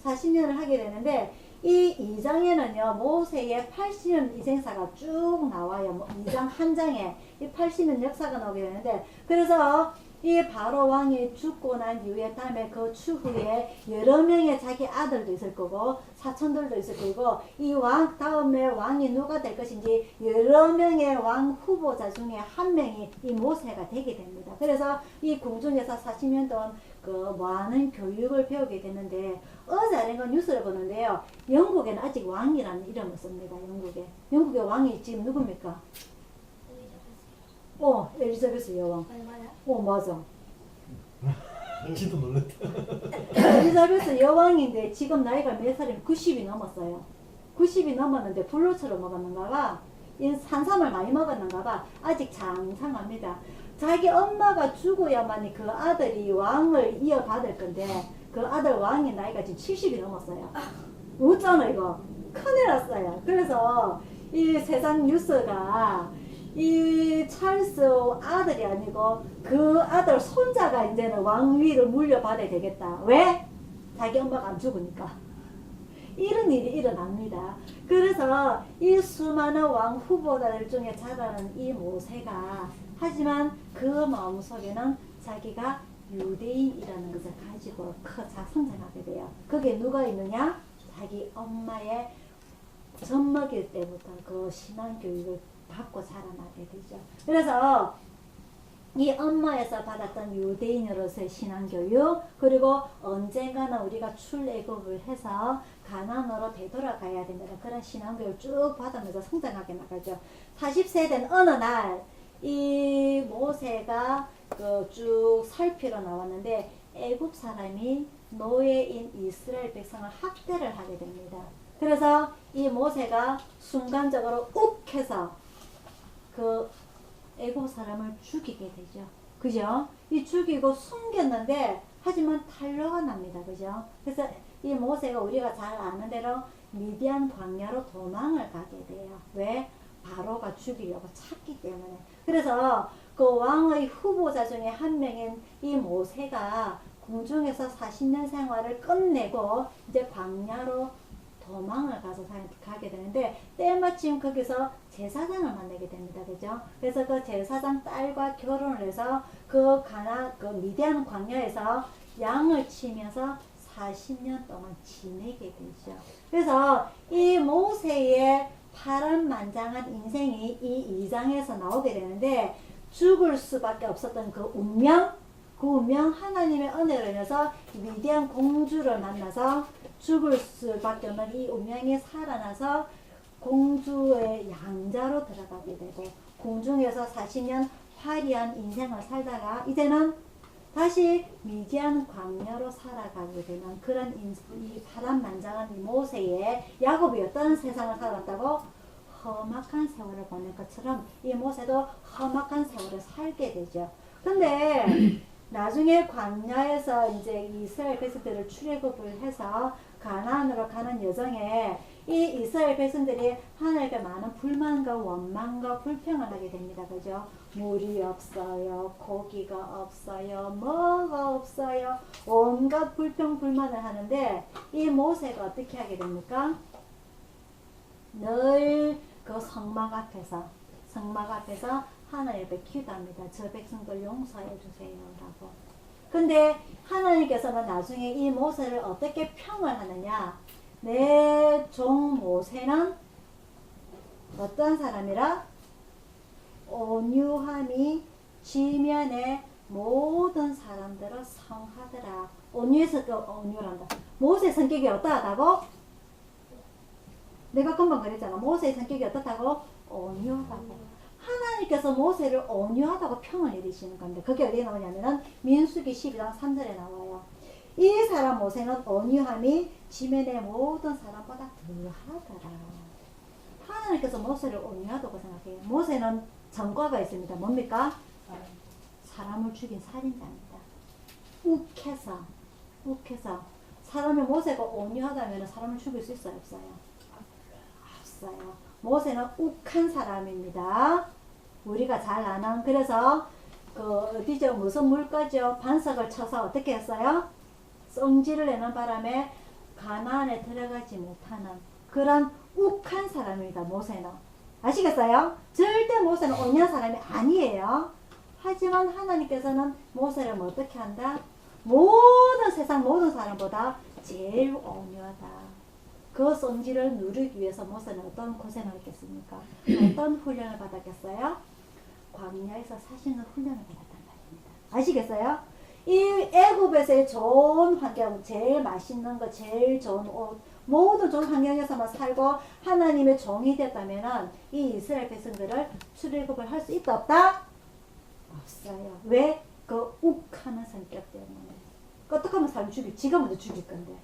A: 40년을 하게 되는데 이 2장에는요 모세의 80년 인생사가 쭉 나와요. 2장 한 장에 이 80년 역사가 나오게 되는데, 그래서 이 바로 왕이 죽고 난 이후에 다음에 그 추후에 여러 명의 자기 아들도 있을 거고 사촌들도 있을 거고 이 왕 다음에 왕이 누가 될 것인지 여러 명의 왕 후보자 중에 한 명이 이 모세가 되게 됩니다. 그래서 이 궁중에서 40년 동안 그 많은 교육을 배우게 되는데, 어제 아닌가 뉴스를 보는데요. 영국에는 아직 왕이라는 이름을 씁니다. 영국의 왕이 지금 누굽니까? 엘리자베스 여왕. 맞아.
D: 당신도 놀랐다.
A: 엘리자베스 여왕인데 지금 나이가 몇 살이면 90이 넘었어요. 90이 넘었는데 불로처럼 먹었는가 봐. 산삼을 많이 먹었는가 봐. 아직 장상합니다. 자기 엄마가 죽어야만이 그 아들이 왕을 이어받을 건데 그 아들 왕의 나이가 지금 70이 넘었어요. 웃잖아 이거. 큰일 났어요. 그래서 이 세상 뉴스가 이 찰스 아들이 아니고 그 아들 손자가 이제는 왕위를 물려받아야 되겠다. 왜? 자기 엄마가 안 죽으니까. 이런 일이 일어납니다. 그래서 이 수많은 왕 후보자들 중에 자라는 이 모세가, 하지만 그 마음속에는 자기가 유대인이라는 것을 가지고 성장하게 돼요. 거기에 누가 있느냐? 자기 엄마의 젖 먹일 때부터 그 신앙교육을 받고 자라나게 되죠. 그래서 이 엄마에서 받았던 유대인으로서의 신앙교육, 그리고 언젠가는 우리가 출애굽을 해서 가나안으로 되돌아가야 된다는 그런 신앙교육을 쭉 받으면서 성장하게 나가죠. 40세 된 어느 날 이 모세가 쭉 살피러 나왔는데 애굽 사람이 노예인 이스라엘 백성을 학대를 하게 됩니다. 그래서 이 모세가 순간적으로 욱 해서 그 애굽 사람을 죽이게 되죠. 그죠? 이 죽이고 숨겼는데 하지만 탄로가 납니다. 그죠? 그래서 이 모세가 우리가 잘 아는 대로 미디안 광야로 도망을 가게 돼요. 왜? 바로가 죽이려고 찾기 때문에. 그래서 그 왕의 후보자 중에 한 명인 이 모세가 궁중에서 40년 생활을 끝내고 이제 광야로 도망을 가게 되는데 때마침 거기서 제사장을 만나게 됩니다. 그죠? 그래서 그 제사장 딸과 결혼을 해서 그 미디안 광야에서 양을 치면서 40년 동안 지내게 되죠. 그래서 이 모세의 파란만장한 인생이 이 2장에서 나오게 되는데 죽을 수밖에 없었던 그 운명 하나님의 은혜로 인해서 미디안 공주를 만나서 죽을 수밖에 없는 이 운명이 살아나서 공주의 양자로 들어가게 되고 궁중에서 40년 화려한 인생을 살다가 이제는 다시 미디안 광야로 살아가게 되는 그런 이 파란만장한 이 모세의 야곱이 어떤 세상을 살았다고 험악한 세월을 보낸 것처럼 이 모세도 험악한 세월을 살게 되죠. 근데 나중에 광야에서 이제 이스라엘 백성들을 출애굽을 해서 가나안으로 가는 여정에 이 이스라엘 백성들이 하나님께 많은 불만과 원망과 불평을 하게 됩니다. 그죠? 물이 없어요. 고기가 없어요. 뭐가 없어요. 온갖 불평 불만을 하는데 이 모세가 어떻게 하게 됩니까? 늘 그 성막 앞에서 하나님 앞에 기도합니다. 저 백성들 용서해 주세요 라고. 근데 하나님께서는 나중에 이 모세를 어떻게 평을 하느냐, 내 종 모세는 어떤 사람이라? 온유함이 지면의 모든 사람들을 성하더라. 온유해서 온유란다. 모세 성격이 어떠하다고? 내가 금방 그랬잖아. 모세의 성격이 어떻다고? 온유하다고. 하나님께서 모세를 온유하다고 평을 내리시는 건데 그게 어디에 나오냐면은 민수기 12장 3절에 나와요. 이 사람 모세는 온유함이 지면의 모든 사람보다 더하더라. 하나님께서 모세를 온유하다고 생각해요. 모세는 전과가 있습니다. 뭡니까? 사람을 죽인 살인자입니다. 욱해서 사람을 모세가 온유하다면 사람을 죽일 수 있어요? 없어요? 없어요. 모세는 욱한 사람입니다. 우리가 잘 아는. 그래서 어디죠? 무슨 물가죠? 반석을 쳐서 어떻게 했어요? 성질을 내는 바람에 가나안에 들어가지 못하는 그런 욱한 사람입니다. 모세는. 아시겠어요? 절대 모세는 온유한 사람이 아니에요. 하지만 하나님께서는 모세를 어떻게 한다? 세상 모든 사람보다 제일 온유하다. 그 성질을 누리기 위해서 모세는 어떤 고생을 했겠습니까? 어떤 훈련을 받았겠어요? 광야에서 40년 훈련을 받았단 말입니다. 아시겠어요? 이 애굽에서의 좋은 환경, 제일 맛있는 거, 제일 좋은 옷, 모든 좋은 환경에서만 살고 하나님의 종이 됐다면 이 이스라엘 백성들을 출애굽을 할 수 있다 없다? 없어요. 왜? 그 욱하는 성격 때문에. 어떻게 하면 사람 지가 먼저 죽일 건데.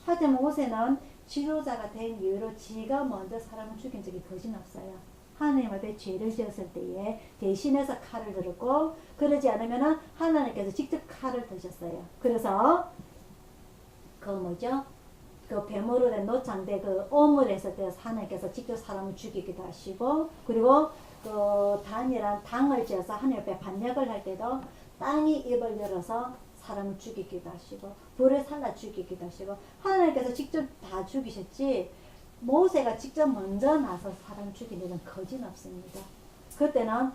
A: 하지만 모세는 지도자가 된 이유로 지가 먼저 사람을 죽인 적이 거진 없어요. 하나님 앞에 죄를 지었을 때에 대신해서 칼을 들었고, 그러지 않으면 하나님께서 직접 칼을 드셨어요. 그래서 그 뱀으로 된 노창대 그 오물 했을 때 하나님께서 직접 사람을 죽이기도 하시고, 그리고 그 단이란 당을 지어서 하나님 앞에 반역을 할 때도 땅이 입을 열어서 사람을 죽이기도 하시고 불에 살라 죽이기도 하시고 하나님께서 직접 다 죽이셨지 모세가 직접 먼저 나서 사람 죽인 일은 거진 없습니다. 그때는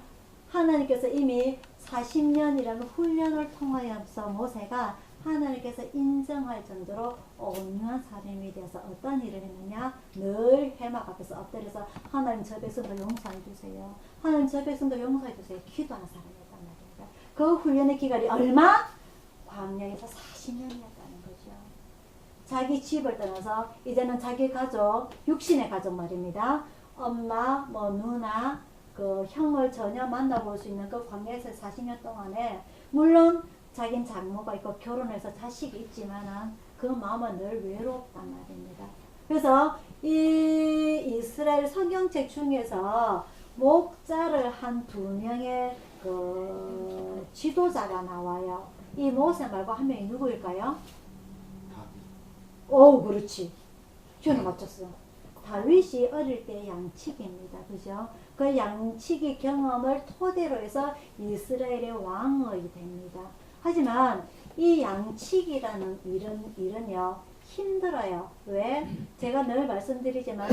A: 하나님께서 이미 40년이라는 훈련을 통하여서 모세가 하나님께서 인정할 정도로 온유한 사람이 되어서 어떤 일을 했느냐, 늘 해막 앞에서 엎드려서 하나님 저 백성들 용서해 주세요, 하나님 저 백성들 용서해 주세요 기도하는 사람이었단 말입니다. 그 훈련의 기간이 얼마? 광야에서 40년이었다는 거죠. 자기 집을 떠나서 이제는 자기 가족, 육신의 가족 말입니다. 엄마, 누나, 그 형을 전혀 만나볼 수 있는 그 광야에서 40년 동안에 물론 자긴 장모가 있고 결혼해서 자식이 있지만은 그 마음은 늘 외롭단 말입니다. 그래서 이 이스라엘 성경책 중에서 목자를 한 2명의 그 지도자가 나와요. 이 모세 말고 한 명이 누구일까요? 오, 그렇지. 저는 맞췄어. 다윗이 어릴 때 양치기입니다. 그죠? 그 양치기 경험을 토대로 해서 이스라엘의 왕이 됩니다. 하지만 이 양치기라는 일은요 힘들어요. 왜? 제가 늘 말씀드리지만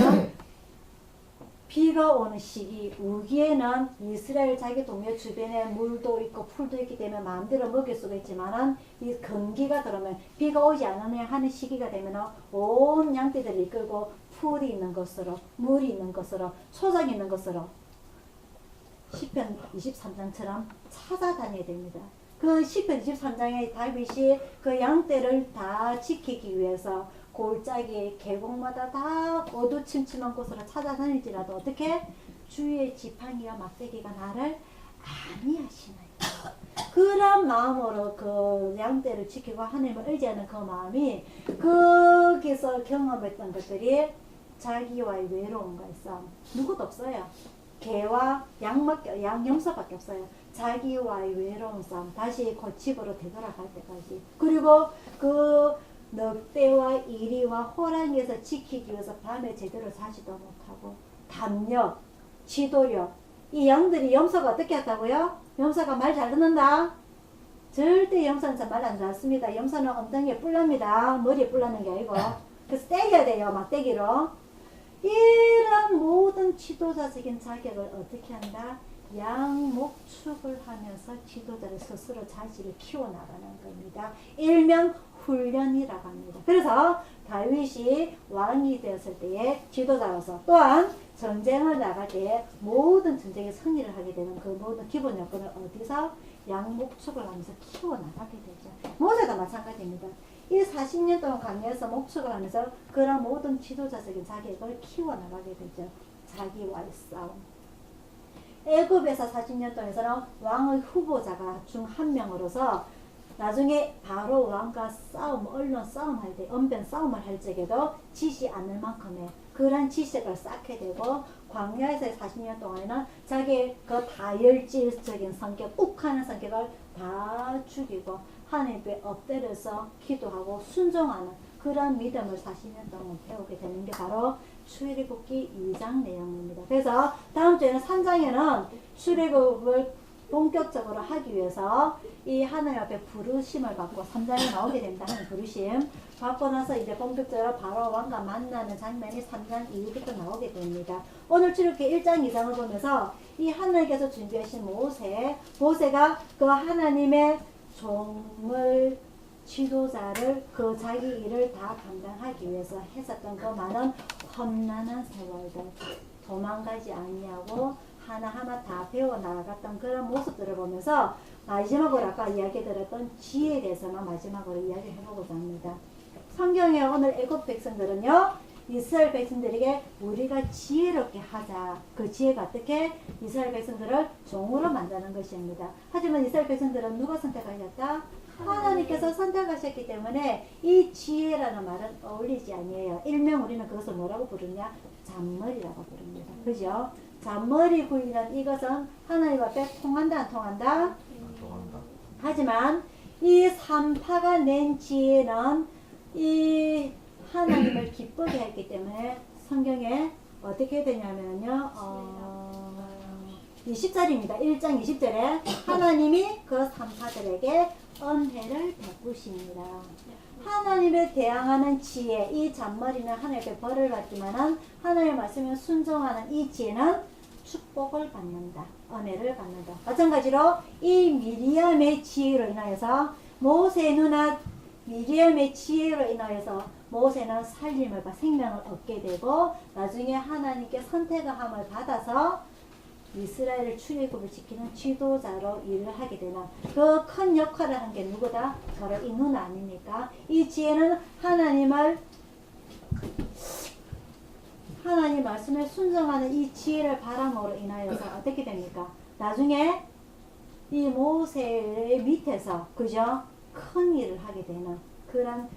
A: 비가 오는 시기 우기에는 이스라엘 자기 동네 주변에 물도 있고 풀도 있기 때문에 마음대로 먹일 수가 있지만 이 건기가 들어오면 비가 오지 않으려 하는 시기가 되면 온 양떼들을 이끌고 풀이 있는 것으로 물이 있는 것으로 소장이 있는 것으로 시편 23장처럼 찾아다녀야 됩니다. 그 시편 23장에 다윗이 그 양떼를 다 지키기 위해서 골짜기 계곡마다 다 어두침침한 곳으로 찾아다닐지라도 어떻게 주의 지팡이와 막대기가 나를 아니하시나요? 그런 마음으로 그 양떼를 지키고 하나님을 의지하는 그 마음이 거기서 경험했던 것들이 자기와의 외로움과의 싸움. 누구도 없어요. 개와 양염소밖에 없어요. 자기와의 외로운 싸움. 다시 그 집으로 되돌아갈 때까지. 그리고 그 늑대와 이리와 호랑이에서 지키기 위해서 밤에 제대로 자지도 못하고 담력, 지도력. 이 양들이 염소가 어떻게 했다고요? 염소가 말 잘 듣는다? 절대 염소는 말 안 듣습니다. 염소는 엉덩이에 뿔납니다. 머리에 뿔나는 게 아니고. 그래서 때려야 돼요. 막대기로. 이런 모든 지도자적인 자격을 어떻게 한다? 양목축을 하면서 지도자를 스스로 자질을 키워나가는 겁니다. 일명 훈련이라고 합니다. 그래서 다윗이 왕이 되었을 때에 지도자로서 또한 전쟁을 나갈 때에 모든 전쟁에 승리를 하게 되는 그 모든 기본 요건을 어디서? 양목축을 하면서 키워나가게 되죠. 모세도 마찬가지입니다. 이 40년 동안 강해에서 목축을 하면서 그런 모든 지도자적인 자격을 키워나가게 되죠. 자기와의 싸움. 애굽에서 40년 동안에서는 왕의 후보자가 중 한 명으로서 나중에 바로 왕과 싸움, 언론 싸움할 때, 언변 싸움을 할 적에도 지지 않을 만큼의 그런 지식을 쌓게 되고 광야에서의 40년 동안에는 자기의 그 다혈질적인 성격, 욱하는 성격을 다 죽이고 하나님께 엎드려서 기도하고 순종하는 그런 믿음을 40년 동안 배우게 되는 게 바로 출애굽기 2장 내용입니다. 그래서 다음 주에는 3장에는 출애굽을 본격적으로 하기 위해서 이 하나님 앞에 부르심을 받고 3장에 나오게 됩니다. 하나님 부르심 받고 나서 이제 본격적으로 바로 왕과 만나는 장면이 3장 이후부터 나오게 됩니다. 오늘 출애굽기 1장 2장을 보면서 이 하나님께서 준비하신 모세가 그 하나님의 종을 지도자를 그 자기 일을 다 감당하기 위해서 했었던 그 많은 험난한 세월들 도망가지 아니하고 하나하나 다 배워나갔던 그런 모습들을 보면서 마지막으로 아까 이야기 드렸던 지혜에 대해서만 마지막으로 이야기를 해보고자 합니다. 성경에 오늘 애굽 백성들은요 이스라엘 백성들에게 우리가 지혜롭게 하자. 그 지혜가 어떻게? 이스라엘 백성들을 종으로 만드는 것입니다. 하지만 이스라엘 백성들은 누가 선택하셨다? 하나님께서 선택하셨기 때문에 이 지혜라는 말은 어울리지 아니에요. 일명 우리는 그것을 뭐라고 부르냐? 잔머리라고 부릅니다. 그죠? 잔머리 구이는 이것은 하나님 앞에 통한다 안 통한다? 하지만 이 산파가 낸 지혜는 이 하나님을 기쁘게 했기 때문에 성경에 어떻게 되냐면요 20절입니다. 1장 20절에 하나님이 그 산파들에게 은혜를 베푸십니다. 하나님에 대항하는 지혜, 이 잔머리는 하나님께 벌을 받지만은 하나님의 말씀에 순종하는 이 지혜는 축복을 받는다. 은혜를 받는다. 마찬가지로 이 미리암의 지혜로 인하여서 모세의 누나 미리암의 지혜로 인하여서 모세는 살림을 생명을 얻게 되고 나중에 하나님께 선택함을 받아서 이스라엘을 출애굽을 지키는 지도자로 일을 하게 되는 그 큰 역할을 한 게 누구다? 바로 이 누나 아닙니까? 이 지혜는 하나님 말씀에 순종하는 이 지혜를 바람으로 인하여서 어떻게 됩니까? 나중에 이 모세의 밑에서 그죠? 큰 일을 하게 되는 그런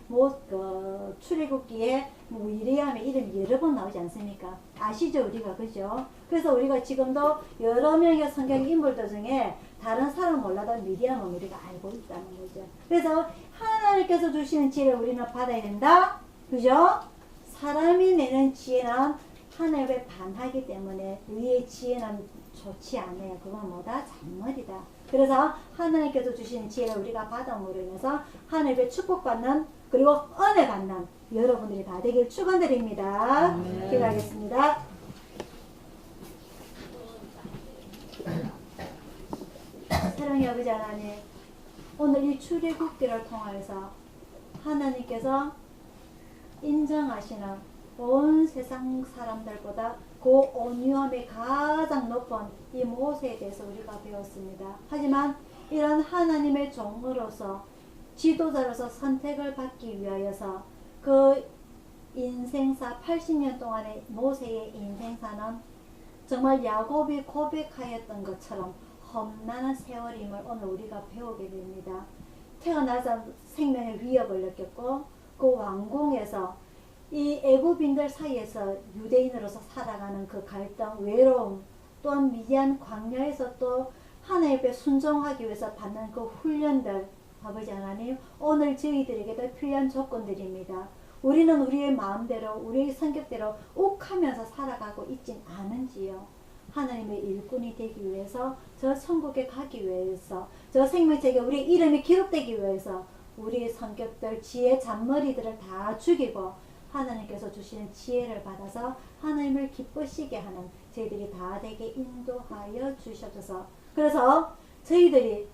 A: 출애굽기에 미리암의 이름이 여러 번 나오지 않습니까? 아시죠 우리가 그죠? 그래서 우리가 지금도 여러 명의 성경 인물들 중에 다른 사람 몰라도 미리암은 우리가 알고 있다는 거죠. 그래서 하나님께서 주시는 지혜를 우리는 받아야 된다. 그죠? 사람이 내는 지혜는 하늘에 반하기 때문에 의의 지혜는 좋지 않아요. 그건 뭐다? 잔머리다. 그래서 하나님께서 주신 지혜를 우리가 받음으로 인해서 하늘에 축복받는 그리고 은혜 받는 여러분들이 다 되길 축원드립니다. 기도하겠습니다. 사랑의 아버지 하나님, 오늘 이 출애굽기를 통하여서 하나님께서 인정하시는 온 세상 사람들보다 그 온유함이 가장 높은 이 모세에 대해서 우리가 배웠습니다. 하지만 이런 하나님의 종으로서 지도자로서 선택을 받기 위하여서 그 인생사 80년 동안의 모세의 인생사는 정말 야곱이 고백하였던 것처럼 험난한 세월임을 오늘 우리가 배우게 됩니다. 태어나자 생명의 위협을 느꼈고 그 왕궁에서 이 애굽인들 사이에서 유대인으로서 살아가는 그 갈등, 외로움, 또한 미디안 광야에서 또 하나님 앞에 순종하기 위해서 받는 그 훈련들, 아버지 하나님, 오늘 저희들에게도 필요한 조건들입니다. 우리는 우리의 마음대로, 우리의 성격대로 욱하면서 살아가고 있진 않은지요. 하나님의 일꾼이 되기 위해서, 저 천국에 가기 위해서, 저 생명책에 우리 이름이 기록되기 위해서 우리의 성격들, 지혜, 잔머리들을 다 죽이고 하나님께서 주시는 지혜를 받아서 하나님을 기쁘시게 하는 저희들이 다 되게 인도하여 주셔서, 그래서 저희들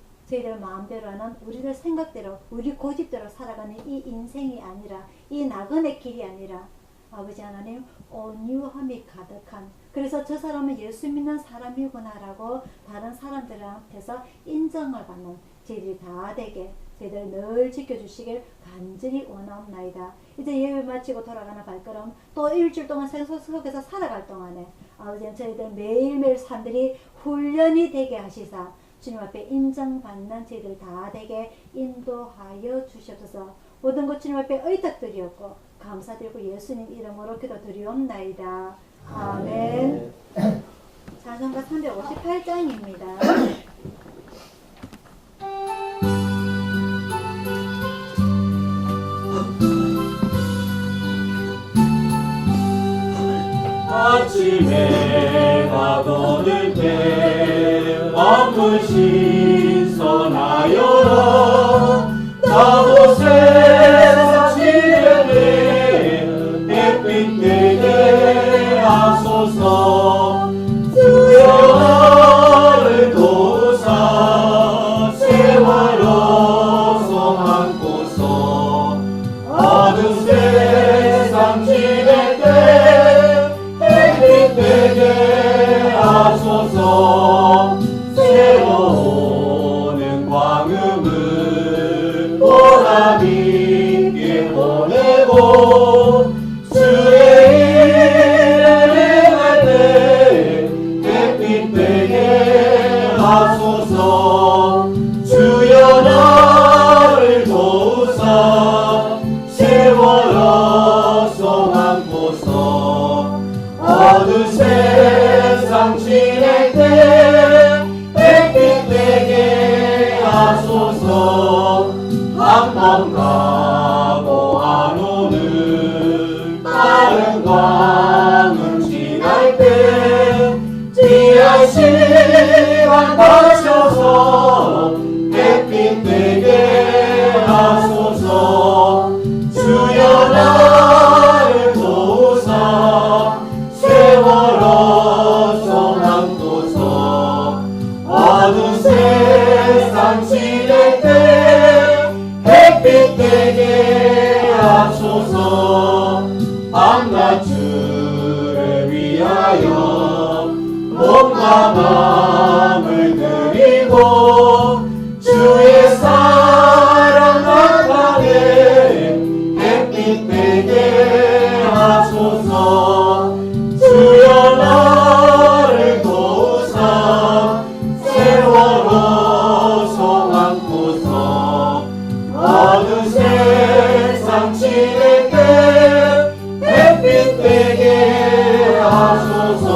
A: 마음대로 하는 우리들 생각대로 우리 고집대로 살아가는 이 인생이 아니라, 이 나그네 길이 아니라 아버지 하나님 온유함이 가득한, 그래서 저 사람은 예수 믿는 사람이구나 라고 다른 사람들한테서 인정을 받는 저희들이 다 되게 저희들 늘 지켜주시길 간절히 원하옵나이다. 이제 예배 마치고 돌아가는 발걸음, 또 일주일 동안 생소 속에서 살아갈 동안에 아버지 저희들 매일매일 삶들이 훈련이 되게 하시사 주님 앞에 인정받는 저희들 다 되게 인도하여 주시옵소서. 모든 것 주님 앞에 의탁드리었고 감사드리고 예수님 이름으로 기도드리옵나이다. 아멘. 찬송가 358장입니다.
B: 아침에 나도는 때 마음을 신선하여라. 나도 세상 지혜에 햇빛 되게 하소서. 주여 나를 도우사 세월로서 안고서 어두운 세상 지낼 때 햇빛 되게 하소서. 새로오는 광음을 보람 있게 보내고 주의 일을 행할 때 햇빛 되게 하소서. 주여 나를 도우사 세월로서 안고서 어두운 세상 지낼 때 햇빛 되게 하소서. 한 번 가고 안 오는 다른 광을 지날 때 지할 시간 맞춰서 햇빛 되게 하소서. 주여 나를 도우사 세월로서 안고서 어두운 세상 지낼 때 햇빛 되게 하소서. 밤낮 주를 위하여 몸과 마음을 드리고 주의 사랑 나타내 햇빛 되게 하소서. 주여 나를 도우사 세월로서 안고서 어두운 세상 지낼 때 햇빛 되게 하소서.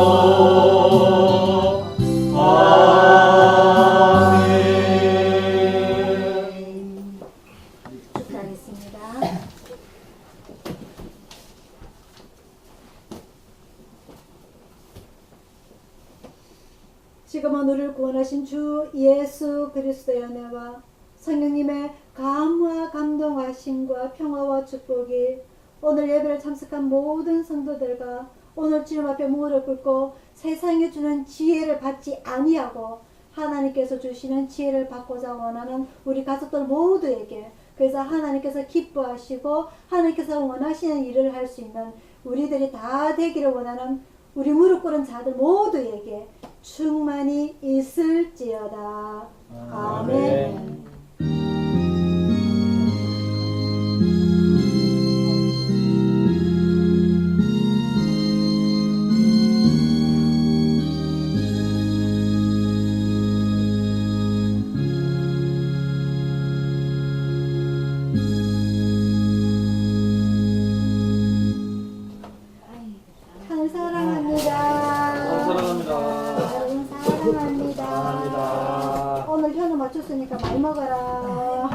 A: 동안 우리를 구원하신 주 예수 그리스도의 은혜와 성령님의 감화 감동하심과 평화와 축복이 오늘 예배를 참석한 모든 성도들과 오늘 주님 앞에 무릎 꿇고 세상에 주는 지혜를 받지 아니하고 하나님께서 주시는 지혜를 받고자 원하는 우리 가족들 모두에게, 그래서 하나님께서 기뻐하시고 하나님께서 원하시는 일을 할 수 있는 우리들이 다 되기를 원하는 우리 무릎 꿇은 자들 모두에게 충만히 있을지어다. 아멘. 하늘 사랑합니다. 여러분 사랑합니다. 오늘 현우 맞췄으니까 많이 먹어라.